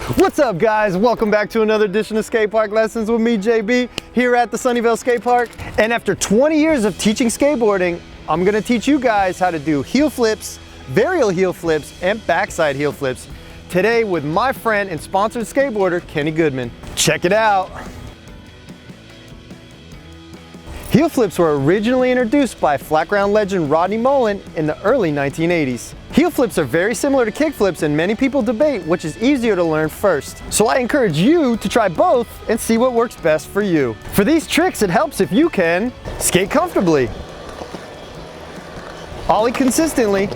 What's up, guys? Welcome back to another edition of Skatepark Lessons with me, JB, here at the Sunnyvale Skate Park. And after 20 years of teaching skateboarding, I'm gonna teach you guys how to do heel flips, varial heel flips, and backside heel flips today with my friend and sponsored skateboarder, Kenny Goodman. Check it out. Heel flips were originally introduced by flat ground legend Rodney Mullen in the early 1980s. Heel flips are very similar to kick flips, and many people debate which is easier to learn first. So I encourage you to try both and see what works best for you. For these tricks, it helps if you can skate comfortably, ollie consistently,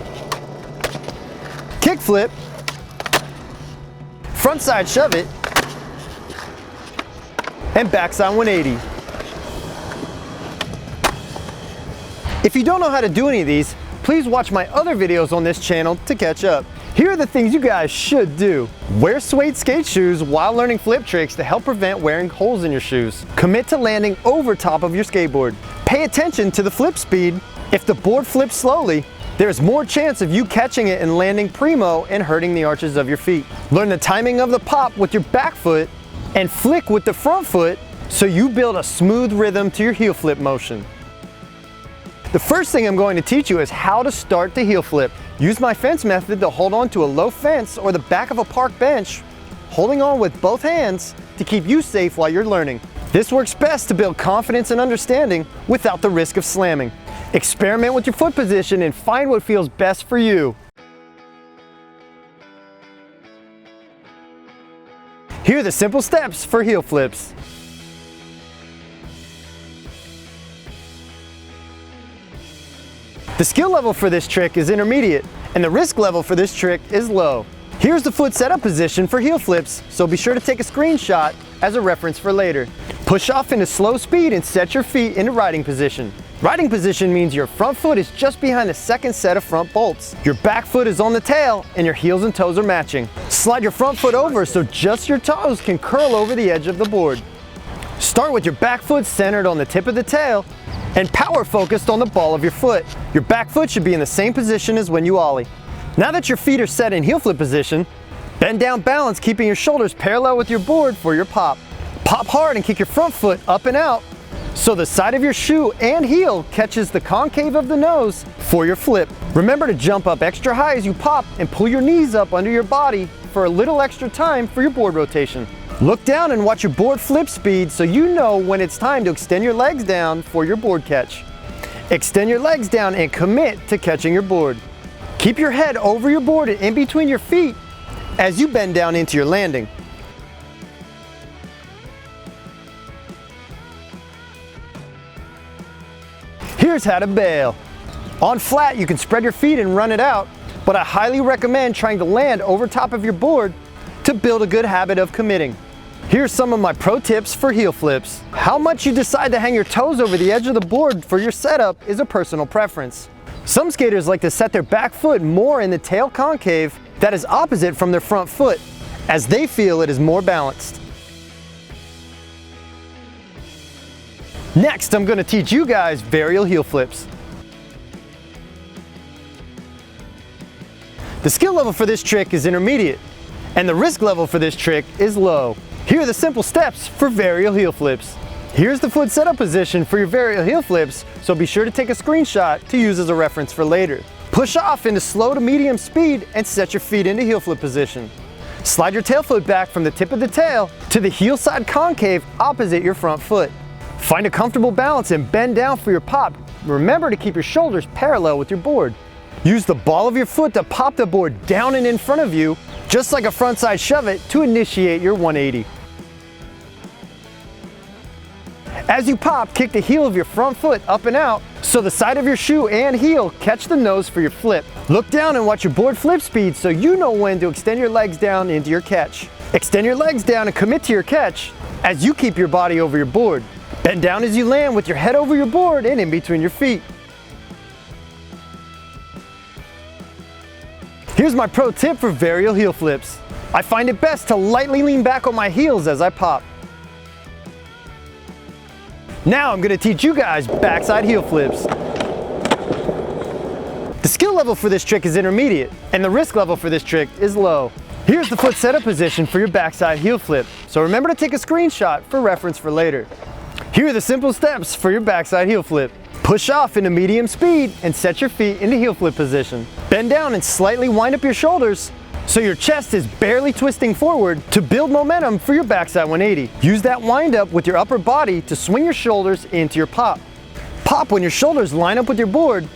kick flip, front side shove it, and backside 180. If you don't know how to do any of these, please watch my other videos on this channel to catch up. Here are the things you guys should do. Wear suede skate shoes while learning flip tricks to help prevent wearing holes in your shoes. Commit to landing over top of your skateboard. Pay attention to the flip speed. If the board flips slowly, there is more chance of you catching it and landing primo and hurting the arches of your feet. Learn the timing of the pop with your back foot and flick with the front foot so you build a smooth rhythm to your heel flip motion. The first thing I'm going to teach you is how to start the heel flip. Use my fence method to hold on to a low fence or the back of a park bench, holding on with both hands to keep you safe while you're learning. This works best to build confidence and understanding without the risk of slamming. Experiment with your foot position and find what feels best for you. Here are the simple steps for heel flips. The skill level for this trick is intermediate, and the risk level for this trick is low. Here's the foot setup position for heel flips, so be sure to take a screenshot as a reference for later. Push off into slow speed and set your feet into riding position. Riding position means your front foot is just behind the second set of front bolts. Your back foot is on the tail, and your heels and toes are matching. Slide your front foot over so just your toes can curl over the edge of the board. Start with your back foot centered on the tip of the tail, and power focused on the ball of your foot. Your back foot should be in the same position as when you ollie. Now that your feet are set in heel flip position, bend down balance, keeping your shoulders parallel with your board for your pop. Pop hard and kick your front foot up and out so the side of your shoe and heel catches the concave of the nose for your flip. Remember to jump up extra high as you pop and pull your knees up under your body for a little extra time for your board rotation. Look down and watch your board flip speed so you know when it's time to extend your legs down for your board catch. Extend your legs down and commit to catching your board. Keep your head over your board and in between your feet as you bend down into your landing. Here's how to bail. On flat, you can spread your feet and run it out, but I highly recommend trying to land over top of your board to build a good habit of committing. Here's some of my pro tips for heel flips. How much you decide to hang your toes over the edge of the board for your setup is a personal preference. Some skaters like to set their back foot more in the tail concave that is opposite from their front foot, as they feel it is more balanced. Next, I'm going to teach you guys varial heel flips. The skill level for this trick is intermediate, and the risk level for this trick is low. Here are the simple steps for varial heel flips. Here's the foot setup position for your varial heel flips, so be sure to take a screenshot to use as a reference for later. Push off into slow to medium speed and set your feet into heel flip position. Slide your tail foot back from the tip of the tail to the heel side concave opposite your front foot. Find a comfortable balance and bend down for your pop. Remember to keep your shoulders parallel with your board. Use the ball of your foot to pop the board down and in front of you, just like a front side shove it, to initiate your 180. As you pop, kick the heel of your front foot up and out so the side of your shoe and heel catch the nose for your flip. Look down and watch your board flip speed so you know when to extend your legs down into your catch. Extend your legs down and commit to your catch as you keep your body over your board. Bend down as you land with your head over your board and in between your feet. Here's my pro tip for varial heel flips. I find it best to lightly lean back on my heels as I pop. Now I'm going to teach you guys backside heel flips. The skill level for this trick is intermediate, and the risk level for this trick is low. Here's the foot setup position for your backside heel flip, so remember to take a screenshot for reference for later. Here are the simple steps for your backside heel flip. Push off into medium speed and set your feet into heel flip position. Bend down and slightly wind up your shoulders so your chest is barely twisting forward to build momentum for your backside 180. Use that wind up with your upper body to swing your shoulders into your pop. Pop when your shoulders line up with your board,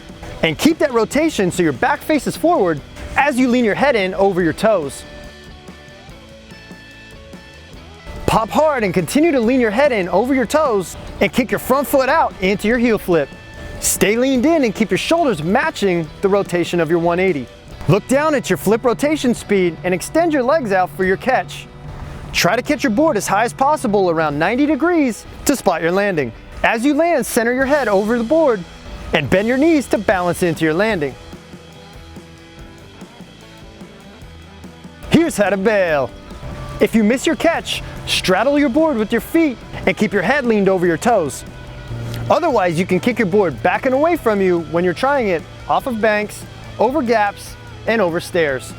and keep that rotation so your back faces forward as you lean your head in over your toes. Pop hard and continue to lean your head in over your toes and kick your front foot out into your heel flip. Stay leaned in and keep your shoulders matching the rotation of your 180. Look down at your flip rotation speed and extend your legs out for your catch. Try to catch your board as high as possible, around 90 degrees, to spot your landing. As you land, center your head over the board and bend your knees to balance into your landing. Here's how to bail. If you miss your catch, straddle your board with your feet and keep your head leaned over your toes. Otherwise, you can kick your board back and away from you when you're trying it off of banks, over gaps, and over stairs.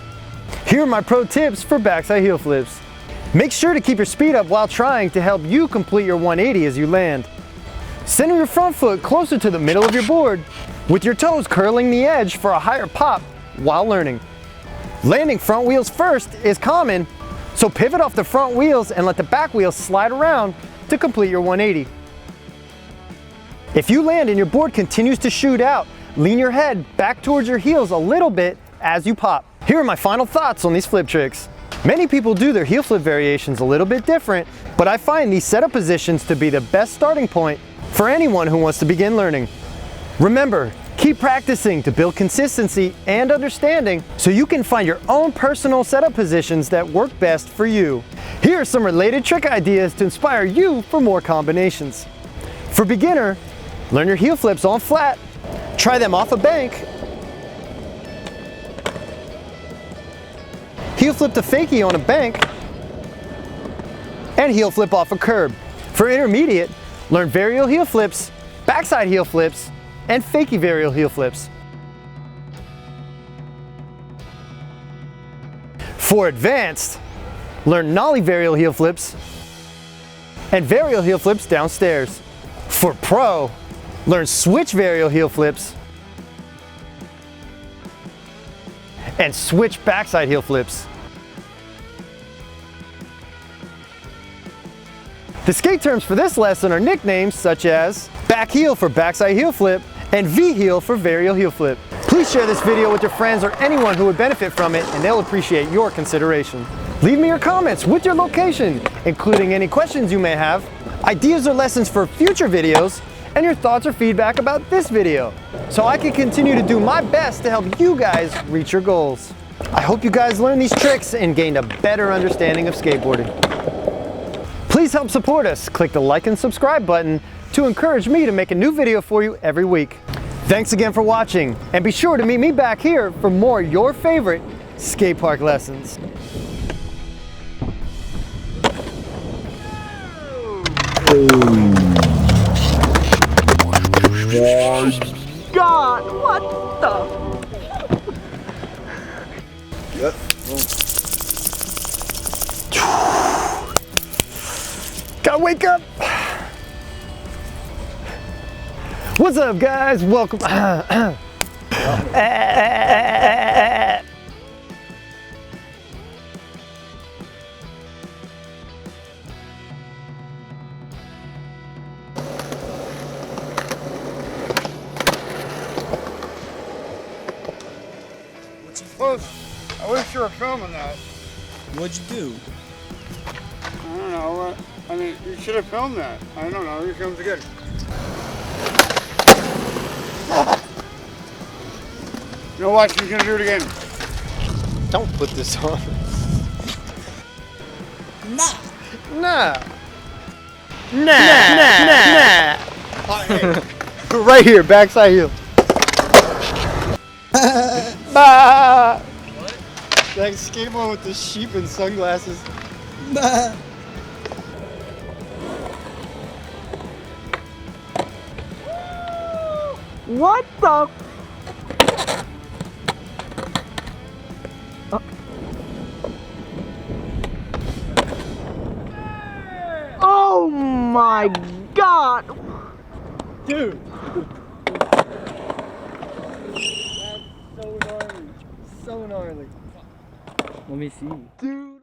Here are my pro tips for backside heel flips. Make sure to keep your speed up while trying to help you complete your 180 as you land. Center your front foot closer to the middle of your board with your toes curling the edge for a higher pop while learning. Landing front wheels first is common, so pivot off the front wheels and let the back wheels slide around to complete your 180. If you land and your board continues to shoot out, lean your head back towards your heels a little bit as you pop. Here are my final thoughts on these flip tricks. Many people do their heel flip variations a little bit different, but I find these setup positions to be the best starting point for anyone who wants to begin learning. Remember, keep practicing to build consistency and understanding so you can find your own personal setup positions that work best for you. Here are some related trick ideas to inspire you for more combinations. For beginner, learn your heel flips on flat, try them off a bank, heel flip to fakie on a bank, and heel flip off a curb. For intermediate, learn varial heel flips, backside heel flips, and fakie varial heel flips. For advanced, learn nollie varial heel flips and varial heel flips downstairs. For pro, learn switch varial heel flips and switch backside heel flips. The skate terms for this lesson are nicknames such as back heel for backside heel flip and V-heel for varial heel flip. Please share this video with your friends or anyone who would benefit from it, and they'll appreciate your consideration. Leave me your comments with your location, including any questions you may have, ideas or lessons for future videos, and your thoughts or feedback about this video, so I can continue to do my best to help you guys reach your goals. I hope you guys learned these tricks and gained a better understanding of skateboarding. Please help support us. Click the like and subscribe button to encourage me to make a new video for you every week. Thanks again for watching, and be sure to meet me back here for more of your favorite skate park lessons. God, what the? Yep. Gotta wake up. What's up, guys? Welcome. I wish you were filming that. What'd you do? I don't know. I mean, you should have filmed that. I don't know. Your films are good. You know what? She's gonna do it again. Don't put this on. Nah. Nah. Nah. Right here, backside heel. Bah. What? That skateboard with the sheep and sunglasses. Nah. What the? my god! Dude! That's so gnarly. So gnarly. Let me see. Dude.